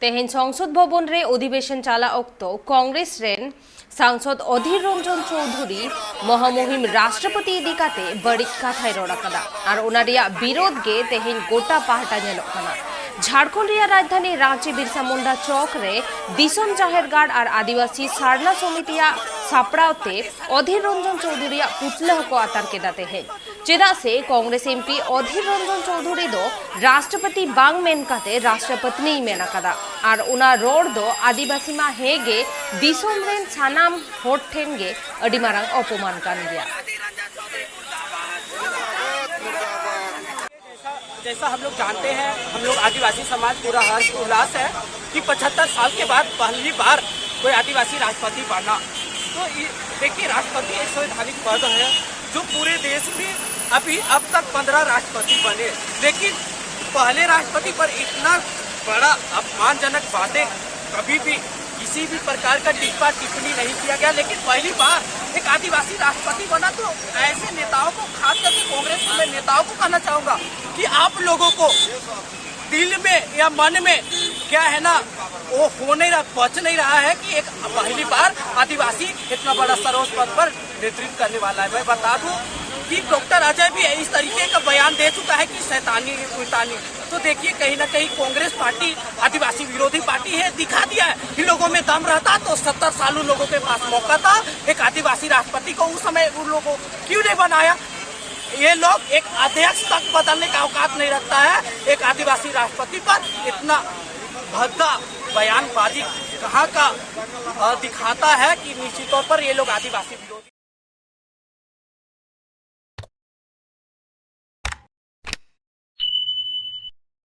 तेहेन संसद भवन रे अधिवेशन चाला अक्तो कांग्रेस रेन सांसद अधीर रंजन चौधरी महामहिम राष्ट्रपति इदिकाते बड़ी कथाय रड़ाकदा और उनारिया विरोध गे तेहेन गोटा पहाटा नेलोकना। झारखंड रिया राजधानी रांची बिरसा मुंडा चौक रे दिसम जाहेरगाड़ और आदिवासी सारना समितिया सापड़ाते अधीर रंजन चौधरी पुतला को आतार के दाते हैं चेदा से कांग्रेस एमपी अधीर रंजन चौधरी दो राष्ट्रपति बांग मेनकाते राष्ट्रपति मेनाकदा और उना रोड दो आदिवासी मा हेगे दिसम रेन सानाम होट ठेंगे अडी मारांग अपमान कान गया। जैसा हम लोग जानते हैं, हम लोग आदिवासी समाज पूरा हर्ष उल्लास है कि 75 साल के बाद पहली बार कोई आदिवासी राष्ट्रपति बना। तो देखिए, राष्ट्रपति एक संवैधानिक पद है जो पूरे देश में अब तक 15 राष्ट्रपति बने, लेकिन पहले राष्ट्रपति पर इतना बड़ा अपमानजनक बातें कभी भी किसी भी प्रकार का टिप्पा टिप्पणी नहीं किया गया। लेकिन पहली बार एक आदिवासी राष्ट्रपति बना, तो ऐसे नेताओं को, खास करके कांग्रेस के नेताओं को कहना चाहूंगा कि आप लोगों को दिल में या मन में क्या है ना, वो हो नहीं रहा, पच नहीं रहा है कि एक पहली बार आदिवासी इतना बड़ा सर्वोच्च पद पर नेतृत्व करने वाला है। मैं बता दूं कि डॉक्टर अजय भी इस तरीके का बयान दे चुका है कि शैतानी उल्टानी। तो देखिए, कहीं ना कहीं कांग्रेस पार्टी आदिवासी विरोधी पार्टी है, दिखा दिया है। इन लोगों में दम रहता तो 70 साल उन लोगों के पास मौका था एक आदिवासी राष्ट्रपति को उस समय उन लोगों क्यों नहीं बनाया। ये लोग एक अध्यक्ष तक बदलने का औकात नहीं रखता है। एक आदिवासी राष्ट्रपति पर इतना भद्दा बयानबाजी कहाँ का दिखाता है कि निश्चित तौर पर ये लोग आदिवासी